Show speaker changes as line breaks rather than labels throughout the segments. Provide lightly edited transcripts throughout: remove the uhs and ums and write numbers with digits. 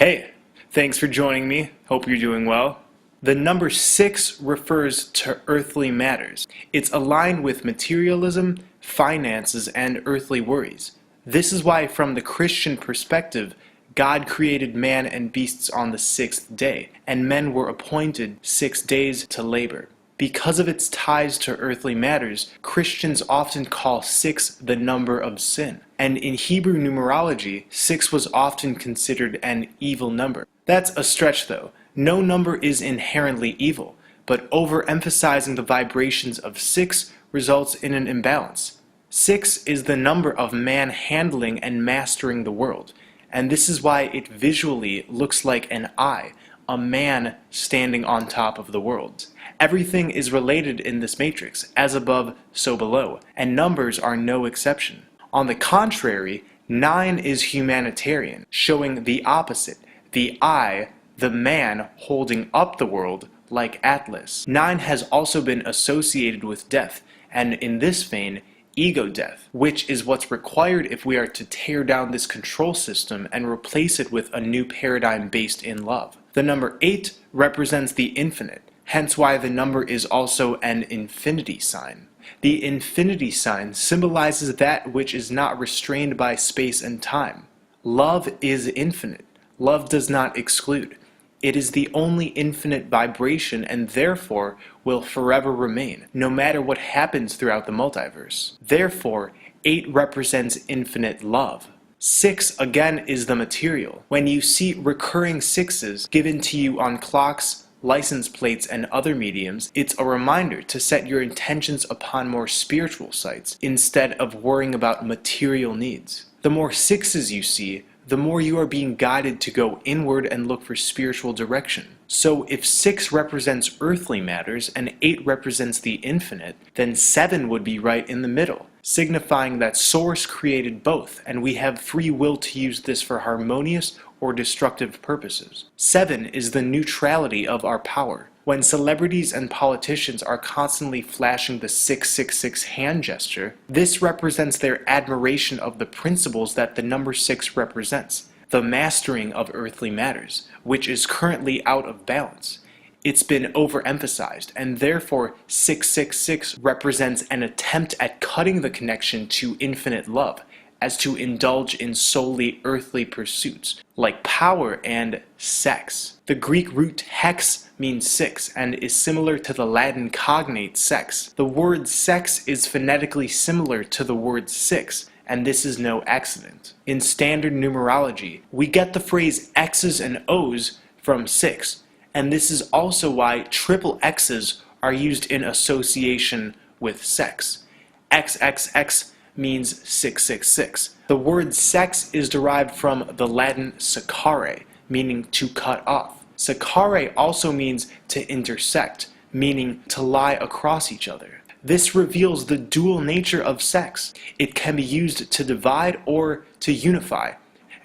Hey, thanks for joining me. Hope you're doing well. The number 6 refers to earthly matters. It's aligned with materialism, finances, and earthly worries. This is why, from the Christian perspective, God created man and beasts on the 6th day, and men were appointed 6 days to labor. Because of its ties to earthly matters, Christians often call 6 the number of sin. And in Hebrew numerology, 6 was often considered an evil number. That's a stretch though. No number is inherently evil, but overemphasizing the vibrations of 6 results in an imbalance. 6 is the number of man handling and mastering the world, and this is why it visually looks like an eye, a man standing on top of the world. Everything is related in this matrix, as above, so below, and numbers are no exception. On the contrary, 9 is humanitarian, showing the opposite, the I, the man holding up the world, like Atlas. 9 has also been associated with death, and in this vein, ego death, which is what's required if we are to tear down this control system and replace it with a new paradigm based in love. The number 8 represents the infinite, hence why the number is also an infinity sign. The infinity sign symbolizes that which is not restrained by space and time. Love is infinite. Love does not exclude. It is the only infinite vibration and therefore will forever remain, no matter what happens throughout the multiverse. Therefore, 8 represents infinite love. 6 again is the material. When you see recurring 6s given to you on clocks, license plates, and other mediums, it's a reminder to set your intentions upon more spiritual sites instead of worrying about material needs. The more 6s you see, the more you are being guided to go inward and look for spiritual direction. So if 6 represents earthly matters and 8 represents the infinite, then 7 would be right in the middle, signifying that Source created both, and we have free will to use this for harmonious or destructive purposes. 7 is the neutrality of our power. When celebrities and politicians are constantly flashing the 666 hand gesture, this represents their admiration of the principles that the number 6 represents, the mastering of earthly matters, which is currently out of balance. It's been overemphasized, and therefore 666 represents an attempt at cutting the connection to infinite love, as to indulge in solely earthly pursuits, like power and sex. The Greek root hex means 6 and is similar to the Latin cognate sex. The word sex is phonetically similar to the word 6, and this is no accident. In standard numerology, we get the phrase X's and O's from 6, and this is also why triple X's are used in association with sex. XXX means 666. The word sex is derived from the Latin secare, meaning to cut off. Secare also means to intersect, meaning to lie across each other. This reveals the dual nature of sex. It can be used to divide or to unify,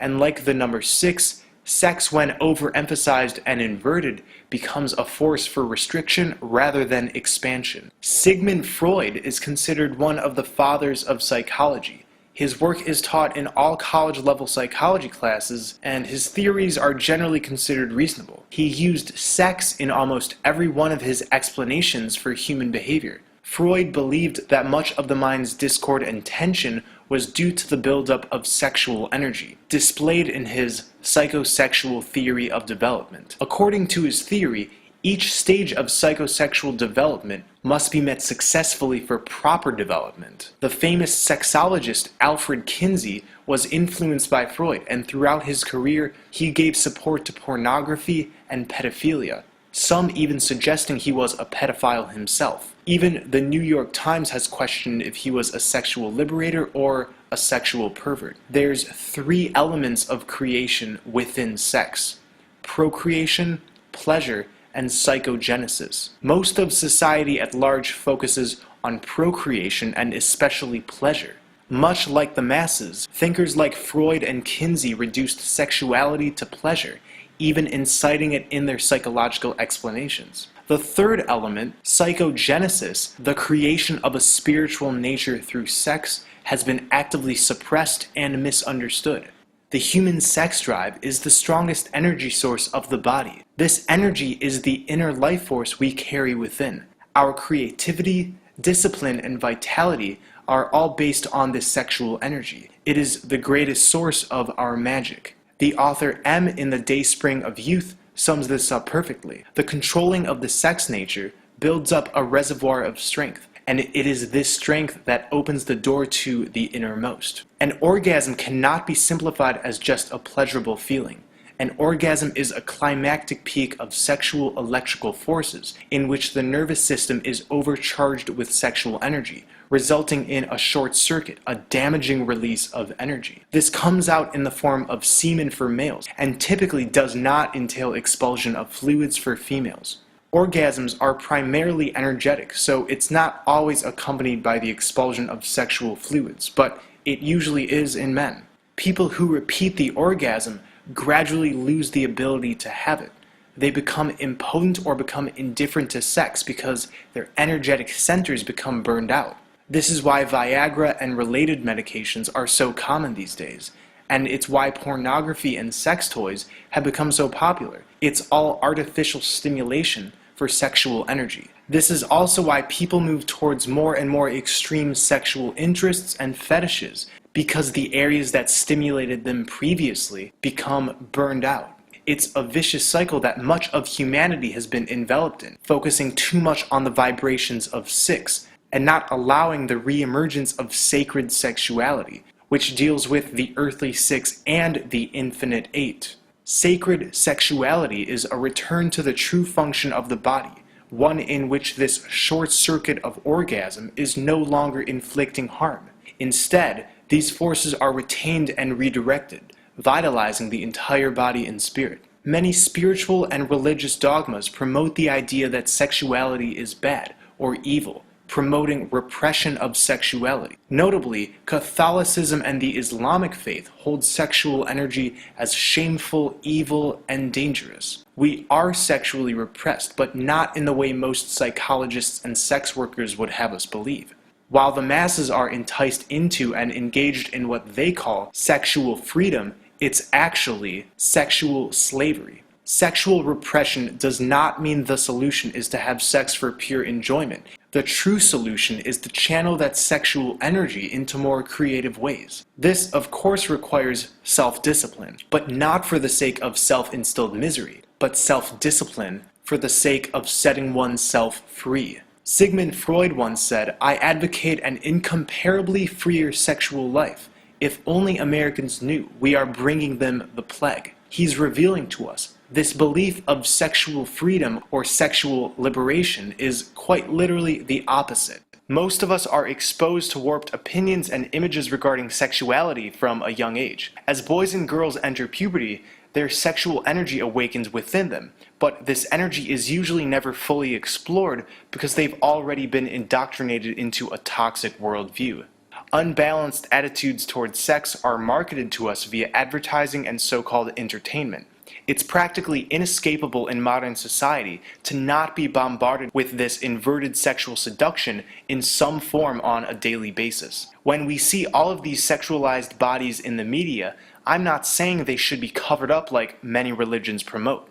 and like the number 6, sex, when overemphasized and inverted, becomes a force for restriction rather than expansion. Sigmund Freud is considered one of the fathers of psychology. His work is taught in all college-level psychology classes, and his theories are generally considered reasonable. He used sex in almost every one of his explanations for human behavior. Freud believed that much of the mind's discord and tension was due to the buildup of sexual energy, displayed in his psychosexual theory of development. According to his theory, each stage of psychosexual development must be met successfully for proper development. The famous sexologist Alfred Kinsey was influenced by Freud, and throughout his career, he gave support to pornography and pedophilia, some even suggesting he was a pedophile himself. Even the New York Times has questioned if he was a sexual liberator or a sexual pervert. There's 3 elements of creation within sex: procreation, pleasure, and psychogenesis. Most of society at large focuses on procreation and especially pleasure. Much like the masses, thinkers like Freud and Kinsey reduced sexuality to pleasure, even inciting it in their psychological explanations. The third element, psychogenesis, the creation of a spiritual nature through sex, has been actively suppressed and misunderstood. The human sex drive is the strongest energy source of the body. This energy is the inner life force we carry within. Our creativity, discipline, and vitality are all based on this sexual energy. It is the greatest source of our magic. The author M in The Dayspring of Youth sums this up perfectly. The controlling of the sex nature builds up a reservoir of strength, and it is this strength that opens the door to the innermost. An orgasm cannot be simplified as just a pleasurable feeling. An orgasm is a climactic peak of sexual electrical forces in which the nervous system is overcharged with sexual energy, resulting in a short circuit, a damaging release of energy. This comes out in the form of semen for males, and typically does not entail expulsion of fluids for females. Orgasms are primarily energetic, so it's not always accompanied by the expulsion of sexual fluids, but it usually is in men. People who repeat the orgasm gradually lose the ability to have it. They become impotent or become indifferent to sex because their energetic centers become burned out. This is why Viagra and related medications are so common these days, and it's why pornography and sex toys have become so popular. It's all artificial stimulation for sexual energy. This is also why people move towards more and more extreme sexual interests and fetishes, because the areas that stimulated them previously become burned out. It's a vicious cycle that much of humanity has been enveloped in, focusing too much on the vibrations of six, and not allowing the re-emergence of sacred sexuality, which deals with the earthly six and the infinite eight. Sacred sexuality is a return to the true function of the body, one in which this short circuit of orgasm is no longer inflicting harm. Instead, these forces are retained and redirected, vitalizing the entire body and spirit. Many spiritual and religious dogmas promote the idea that sexuality is bad or evil, promoting repression of sexuality. Notably, Catholicism and the Islamic faith hold sexual energy as shameful, evil, and dangerous. We are sexually repressed, but not in the way most psychologists and sex workers would have us believe. While the masses are enticed into and engaged in what they call sexual freedom, it's actually sexual slavery. Sexual repression does not mean the solution is to have sex for pure enjoyment. The true solution is to channel that sexual energy into more creative ways. This, of course, requires self-discipline, but not for the sake of self-instilled misery, but self-discipline for the sake of setting oneself free. Sigmund Freud once said, "I advocate an incomparably freer sexual life. If only Americans knew, we are bringing them the plague." He's revealing to us this belief of sexual freedom or sexual liberation is quite literally the opposite. Most of us are exposed to warped opinions and images regarding sexuality from a young age. As boys and girls enter puberty, their sexual energy awakens within them, but this energy is usually never fully explored because they've already been indoctrinated into a toxic worldview. Unbalanced attitudes towards sex are marketed to us via advertising and so-called entertainment. It's practically inescapable in modern society to not be bombarded with this inverted sexual seduction in some form on a daily basis. When we see all of these sexualized bodies in the media, I'm not saying they should be covered up like many religions promote.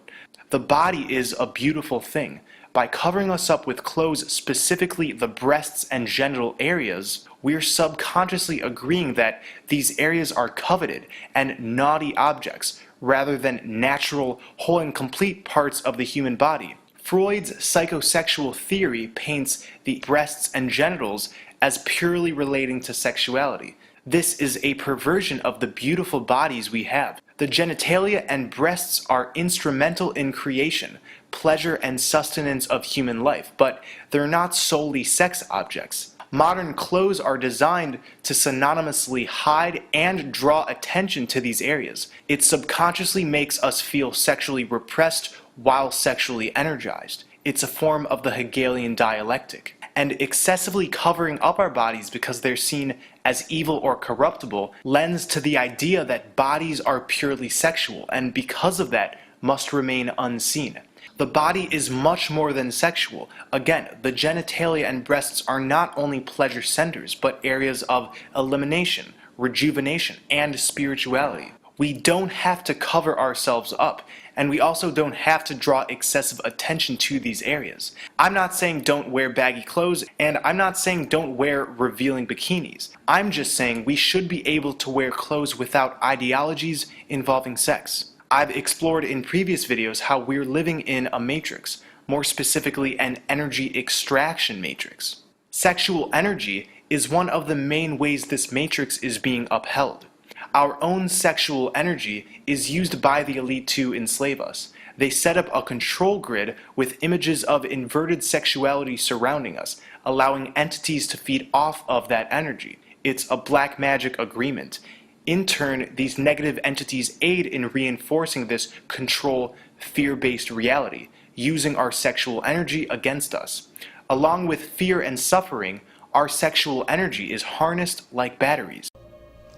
The body is a beautiful thing. By covering us up with clothes, specifically the breasts and genital areas, we're subconsciously agreeing that these areas are coveted and naughty objects, rather than natural, whole and complete parts of the human body. Freud's psychosexual theory paints the breasts and genitals as purely relating to sexuality. This is a perversion of the beautiful bodies we have. The genitalia and breasts are instrumental in creation, pleasure, and sustenance of human life, but they're not solely sex objects. Modern clothes are designed to synonymously hide and draw attention to these areas. It subconsciously makes us feel sexually repressed while sexually energized. It's a form of the Hegelian dialectic. And excessively covering up our bodies because they're seen as evil or corruptible lends to the idea that bodies are purely sexual, and because of that, must remain unseen. The body is much more than sexual. Again, the genitalia and breasts are not only pleasure centers, but areas of elimination, rejuvenation, and spirituality. We don't have to cover ourselves up, and we also don't have to draw excessive attention to these areas. I'm not saying don't wear baggy clothes, and I'm not saying don't wear revealing bikinis. I'm just saying we should be able to wear clothes without ideologies involving sex. I've explored in previous videos how we're living in a matrix, more specifically an energy extraction matrix. Sexual energy is one of the main ways this matrix is being upheld. Our own sexual energy is used by the elite to enslave us. They set up a control grid with images of inverted sexuality surrounding us, allowing entities to feed off of that energy. It's a black magic agreement. In turn, these negative entities aid in reinforcing this control, fear-based reality, using our sexual energy against us. Along with fear and suffering, our sexual energy is harnessed like batteries.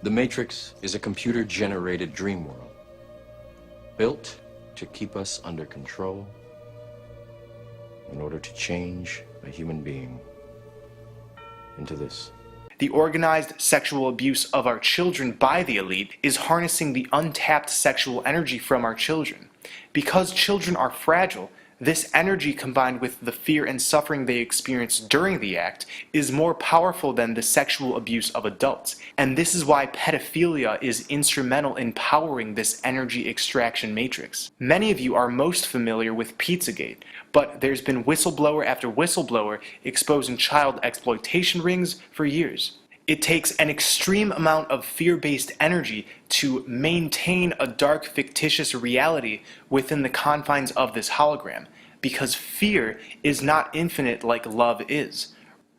The Matrix is a computer-generated dream world, built to keep us under control in order to change a human being into this.
The organized sexual abuse of our children by the elite is harnessing the untapped sexual energy from our children. Because children are fragile, this energy combined with the fear and suffering they experience during the act is more powerful than the sexual abuse of adults. And this is why pedophilia is instrumental in powering this energy extraction matrix. Many of you are most familiar with Pizzagate, but there's been whistleblower after whistleblower exposing child exploitation rings for years. It takes an extreme amount of fear-based energy to maintain a dark, fictitious reality within the confines of this hologram, because fear is not infinite like love is.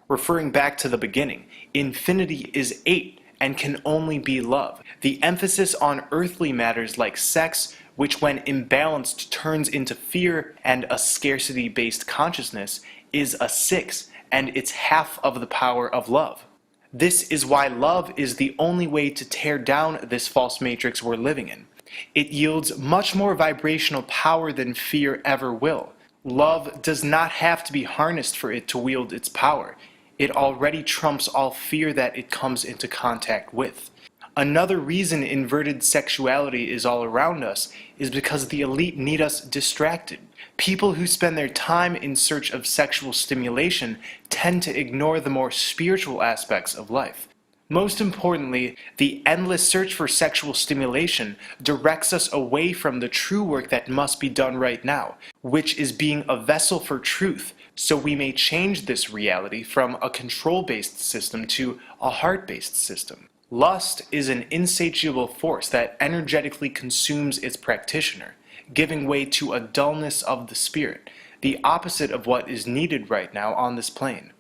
Referring back to the beginning, infinity is 8 and can only be love. The emphasis on earthly matters like sex, which when imbalanced turns into fear and a scarcity-based consciousness, is a 6, and it's half of the power of love. This is why love is the only way to tear down this false matrix we're living in. It yields much more vibrational power than fear ever will. Love does not have to be harnessed for it to wield its power. It already trumps all fear that it comes into contact with. Another reason inverted sexuality is all around us is because the elite need us distracted. People who spend their time in search of sexual stimulation tend to ignore the more spiritual aspects of life. Most importantly, the endless search for sexual stimulation directs us away from the true work that must be done right now, which is being a vessel for truth, so we may change this reality from a control-based system to a heart-based system. Lust is an insatiable force that energetically consumes its practitioner, giving way to a dullness of the spirit, the opposite of what is needed right now on this plane.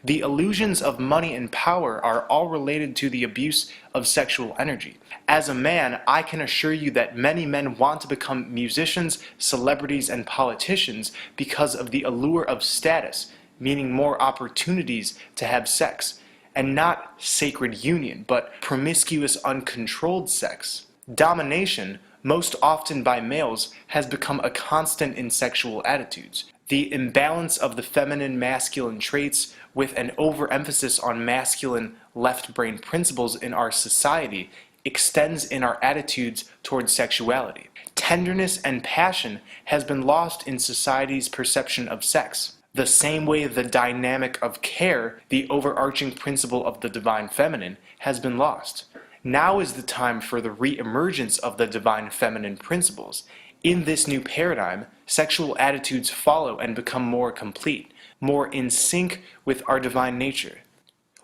The illusions of money and power are all related to the abuse of sexual energy. As a man, I can assure you that many men want to become musicians, celebrities, and politicians because of the allure of status, meaning more opportunities to have sex, and not sacred union, but promiscuous, uncontrolled sex. Domination, most often by males, has become a constant in sexual attitudes. The imbalance of the feminine-masculine traits with an overemphasis on masculine left-brain principles in our society extends in our attitudes towards sexuality. Tenderness and passion has been lost in society's perception of sex. The same way the dynamic of care, the overarching principle of the divine feminine, has been lost. Now is the time for the re-emergence of the divine feminine principles. In this new paradigm, sexual attitudes follow and become more complete, more in sync with our divine nature.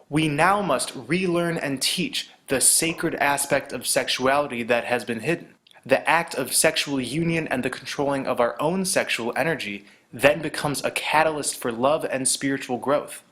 We now must relearn and teach the sacred aspect of sexuality that has been hidden. The act of sexual union and the controlling of our own sexual energy then becomes a catalyst for love and spiritual growth.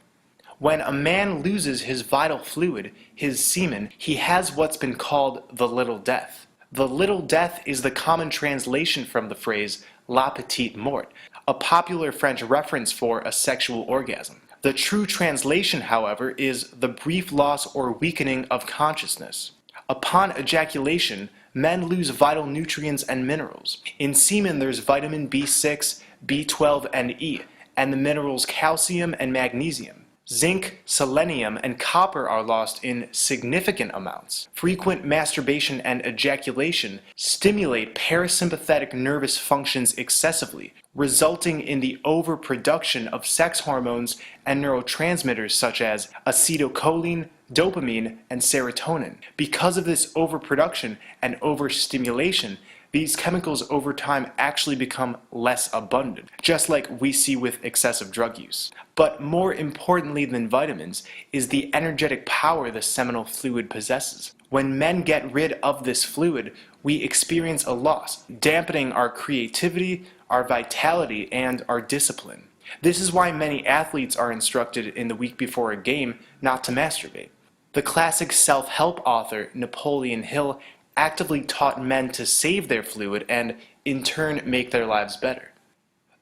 When a man loses his vital fluid, his semen, he has what's been called the little death. The little death is the common translation from the phrase la petite mort, a popular French reference for a sexual orgasm. The true translation, however, is the brief loss or weakening of consciousness. Upon ejaculation, men lose vital nutrients and minerals. In semen there's vitamin B6, B12, and E, and the minerals calcium and magnesium. Zinc, selenium, and copper are lost in significant amounts. Frequent masturbation and ejaculation stimulate parasympathetic nervous functions excessively, resulting in the overproduction of sex hormones and neurotransmitters such as acetylcholine, dopamine, and serotonin. Because of this overproduction and overstimulation, these chemicals over time actually become less abundant, just like we see with excessive drug use. But more importantly than vitamins is the energetic power the seminal fluid possesses. When men get rid of this fluid, we experience a loss, dampening our creativity, our vitality, and our discipline. This is why many athletes are instructed in the week before a game not to masturbate. The classic self-help author Napoleon Hill actively taught men to save their fluid and, in turn, make their lives better.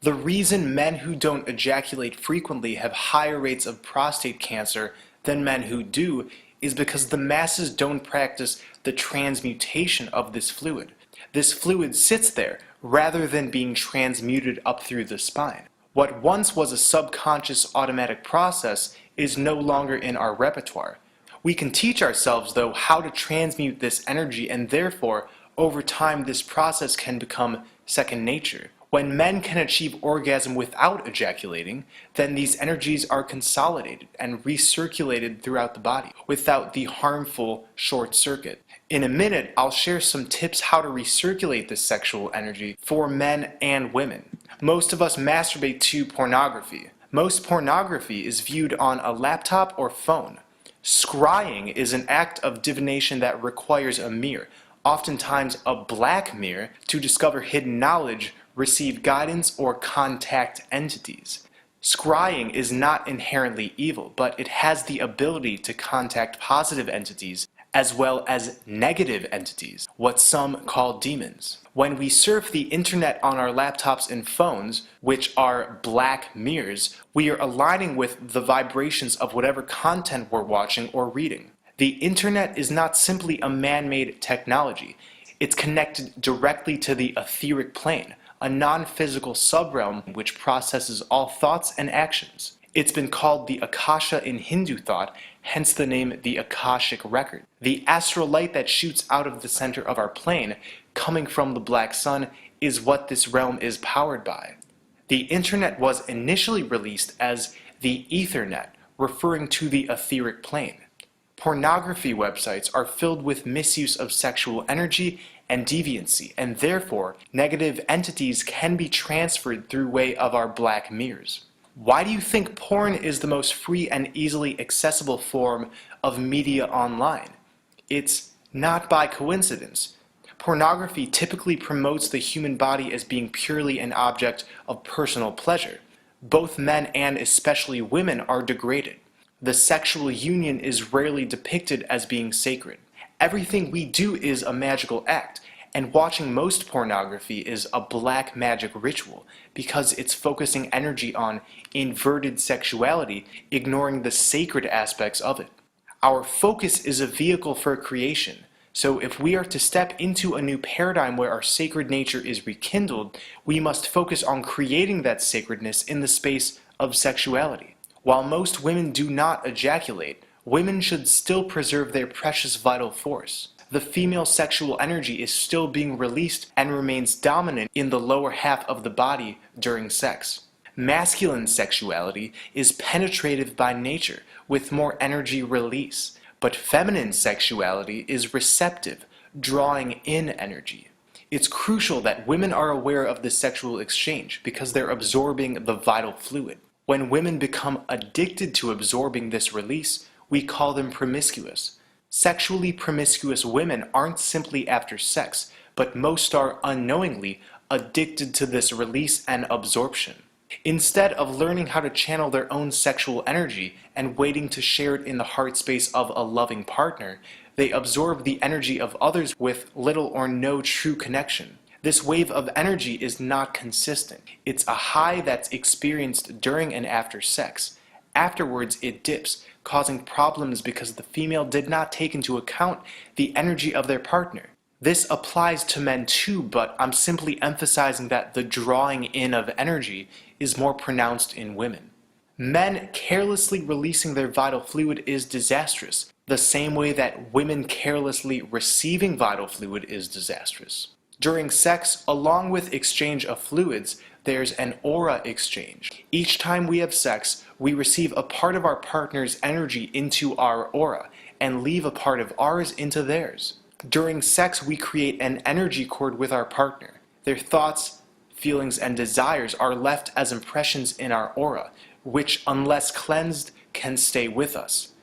The reason men who don't ejaculate frequently have higher rates of prostate cancer than men who do is because the masses don't practice the transmutation of this fluid. This fluid sits there rather than being transmuted up through the spine. What once was a subconscious automatic process is no longer in our repertoire. We can teach ourselves, though, how to transmute this energy, and therefore, over time, this process can become second nature. When men can achieve orgasm without ejaculating, then these energies are consolidated and recirculated throughout the body without the harmful short circuit. In a minute, I'll share some tips how to recirculate this sexual energy for men and women. Most of us masturbate to pornography. Most pornography is viewed on a laptop or phone. Scrying is an act of divination that requires a mirror, oftentimes a black mirror, to discover hidden knowledge, receive guidance, or contact entities. Scrying is not inherently evil, but it has the ability to contact positive entities as well as negative entities, what some call demons. When we surf the internet on our laptops and phones, which are black mirrors, we are aligning with the vibrations of whatever content we're watching or reading. The internet is not simply a man-made technology. It's connected directly to the etheric plane, a non-physical subrealm which processes all thoughts and actions. It's been called the Akasha in Hindu thought, hence the name the Akashic Record. The astral light that shoots out of the center of our plane, coming from the black sun, is what this realm is powered by. The internet was initially released as the Ethernet, referring to the etheric plane. Pornography websites are filled with misuse of sexual energy and deviancy, and therefore negative entities can be transferred through way of our black mirrors. Why do you think porn is the most free and easily accessible form of media online? It's not by coincidence. Pornography typically promotes the human body as being purely an object of personal pleasure. Both men and especially women are degraded. The sexual union is rarely depicted as being sacred. Everything we do is a magical act, and watching most pornography is a black magic ritual because it's focusing energy on inverted sexuality, ignoring the sacred aspects of it. Our focus is a vehicle for creation, so if we are to step into a new paradigm where our sacred nature is rekindled, we must focus on creating that sacredness in the space of sexuality. While most women do not ejaculate, women should still preserve their precious vital force. The female sexual energy is still being released and remains dominant in the lower half of the body during sex. Masculine sexuality is penetrative by nature, with more energy release, but feminine sexuality is receptive, drawing in energy. It's crucial that women are aware of this sexual exchange because they're absorbing the vital fluid. When women become addicted to absorbing this release, we call them promiscuous. Sexually promiscuous women aren't simply after sex, but most are unknowingly addicted to this release and absorption. Instead of learning how to channel their own sexual energy and waiting to share it in the heart space of a loving partner, they absorb the energy of others with little or no true connection. This wave of energy is not consistent. It's a high that's experienced during and after sex. Afterwards, it dips, causing problems because the female did not take into account the energy of their partner. This applies to men too, but I'm simply emphasizing that the drawing in of energy is more pronounced in women. Men carelessly releasing their vital fluid is disastrous, the same way that women carelessly receiving vital fluid is disastrous. During sex, along with exchange of fluids, there's an aura exchange. Each time we have sex, we receive a part of our partner's energy into our aura and leave a part of ours into theirs. During sex, we create an energy cord with our partner. Their thoughts, feelings, and desires are left as impressions in our aura, which, unless cleansed, can stay with us.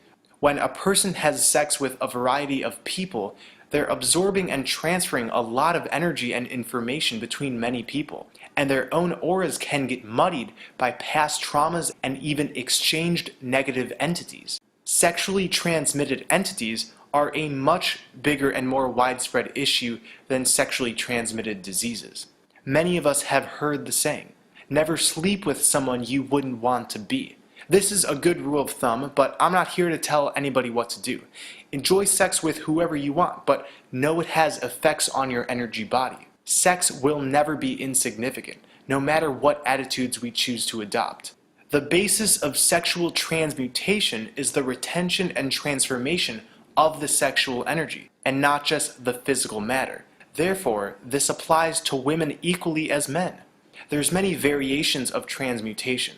When a person has sex with a variety of people, they're absorbing and transferring a lot of energy and information between many people, and their own auras can get muddied by past traumas and even exchanged negative entities. Sexually transmitted entities are a much bigger and more widespread issue than sexually transmitted diseases. Many of us have heard the saying, "Never sleep with someone you wouldn't want to be." This is a good rule of thumb, but I'm not here to tell anybody what to do. Enjoy sex with whoever you want, but know it has effects on your energy body. Sex will never be insignificant, no matter what attitudes we choose to adopt. The basis of sexual transmutation is the retention and transformation of the sexual energy, and not just the physical matter. Therefore, this applies to women equally as men. There's many variations of transmutation.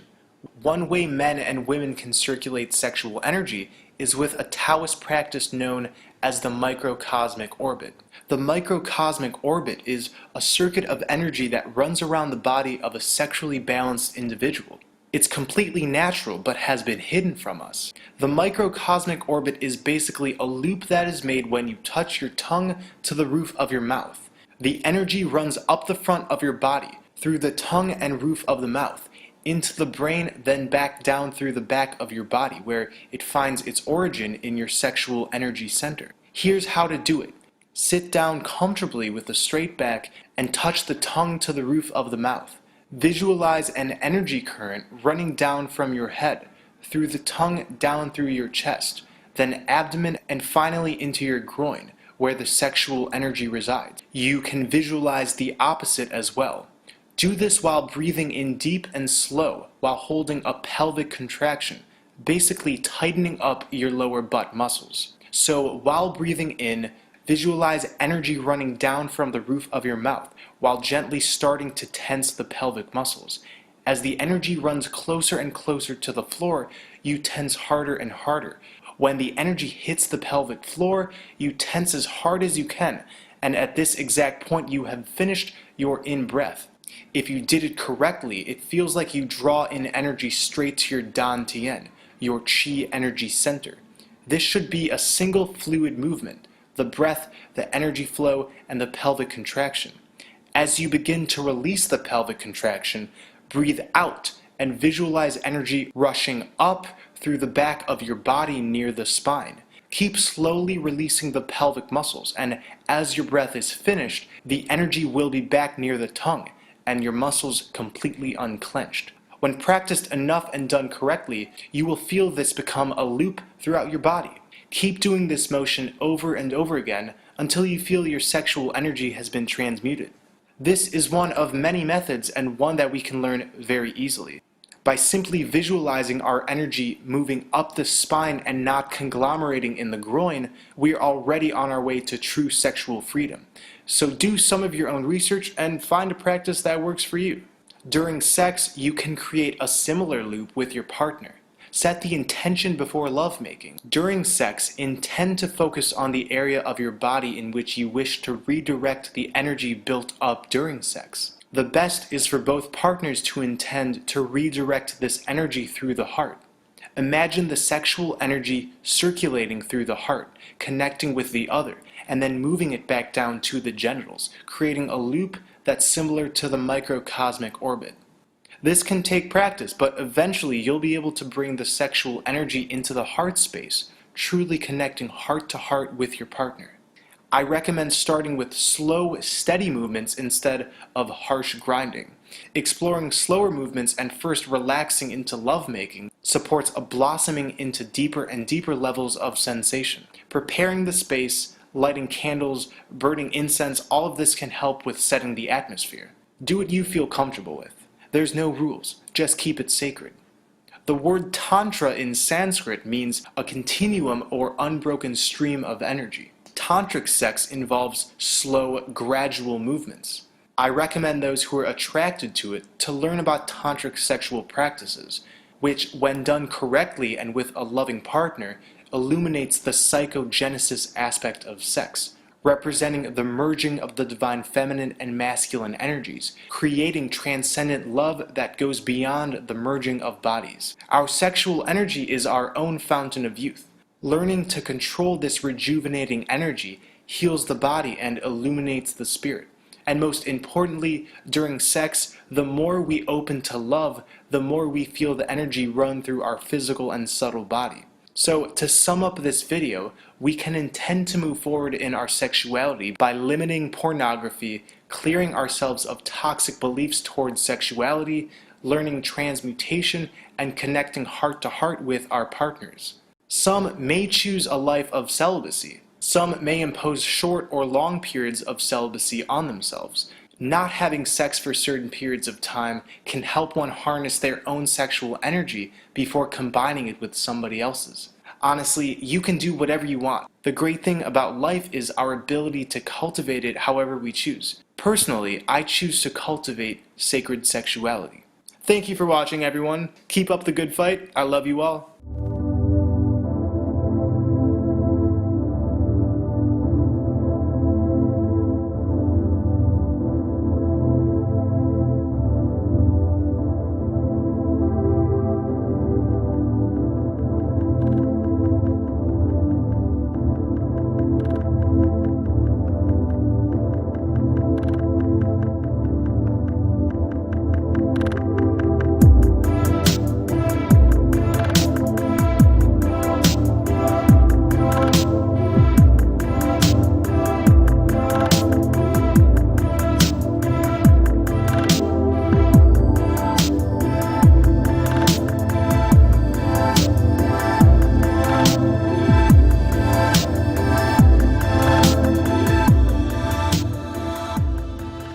One way men and women can circulate sexual energy is with a Taoist practice known as the microcosmic orbit. The microcosmic orbit is a circuit of energy that runs around the body of a sexually balanced individual. It's completely natural, but has been hidden from us. The microcosmic orbit is basically a loop that is made when you touch your tongue to the roof of your mouth. The energy runs up the front of your body, through the tongue and roof of the mouth, into the brain, then back down through the back of your body, where it finds its origin in your sexual energy center. Here's how to do it. Sit down comfortably with a straight back and touch the tongue to the roof of the mouth. Visualize an energy current running down from your head, through the tongue down through your chest, then abdomen, and finally into your groin, where the sexual energy resides. You can visualize the opposite as well. Do this while breathing in deep and slow, while holding a pelvic contraction, basically tightening up your lower butt muscles. So while breathing in, visualize energy running down from the roof of your mouth, while gently starting to tense the pelvic muscles. As the energy runs closer and closer to the floor, you tense harder and harder. When the energy hits the pelvic floor, you tense as hard as you can, and at this exact point you have finished your in-breath. If you did it correctly, it feels like you draw in energy straight to your dantian, your chi energy center. This should be a single fluid movement, the breath, the energy flow, and the pelvic contraction. As you begin to release the pelvic contraction, breathe out and visualize energy rushing up through the back of your body near the spine. Keep slowly releasing the pelvic muscles, and as your breath is finished, the energy will be back near the tongue, and your muscles completely unclenched. When practiced enough and done correctly, you will feel this become a loop throughout your body. Keep doing this motion over and over again until you feel your sexual energy has been transmuted. This is one of many methods, and one that we can learn very easily. By simply visualizing our energy moving up the spine and not conglomerating in the groin, we are already on our way to true sexual freedom. So do some of your own research and find a practice that works for you. During sex, you can create a similar loop with your partner. Set the intention before lovemaking. During sex, intend to focus on the area of your body in which you wish to redirect the energy built up during sex. The best is for both partners to intend to redirect this energy through the heart. Imagine the sexual energy circulating through the heart, connecting with the other, and then moving it back down to the genitals, creating a loop that's similar to the microcosmic orbit. This can take practice, but eventually you'll be able to bring the sexual energy into the heart space, truly connecting heart to heart with your partner. I recommend starting with slow, steady movements instead of harsh grinding. Exploring slower movements and first relaxing into lovemaking supports a blossoming into deeper and deeper levels of sensation. Preparing the space, lighting candles, burning incense, all of this can help with setting the atmosphere. Do what you feel comfortable with. There's no rules, just keep it sacred. The word tantra in Sanskrit means a continuum or unbroken stream of energy. Tantric sex involves slow, gradual movements. I recommend those who are attracted to it to learn about tantric sexual practices, which, when done correctly and with a loving partner, illuminates the psychogenesis aspect of sex, representing the merging of the divine feminine and masculine energies, creating transcendent love that goes beyond the merging of bodies. Our sexual energy is our own fountain of youth. Learning to control this rejuvenating energy heals the body and illuminates the spirit. And most importantly, during sex, the more we open to love, the more we feel the energy run through our physical and subtle body. So, to sum up this video, we can intend to move forward in our sexuality by limiting pornography, clearing ourselves of toxic beliefs towards sexuality, learning transmutation, and connecting heart to heart with our partners. Some may choose a life of celibacy. Some may impose short or long periods of celibacy on themselves. Not having sex for certain periods of time can help one harness their own sexual energy before combining it with somebody else's. Honestly, you can do whatever you want. The great thing about life is our ability to cultivate it however we choose. Personally, I choose to cultivate sacred sexuality. Thank you for watching, everyone. Keep up the good fight. I love you all.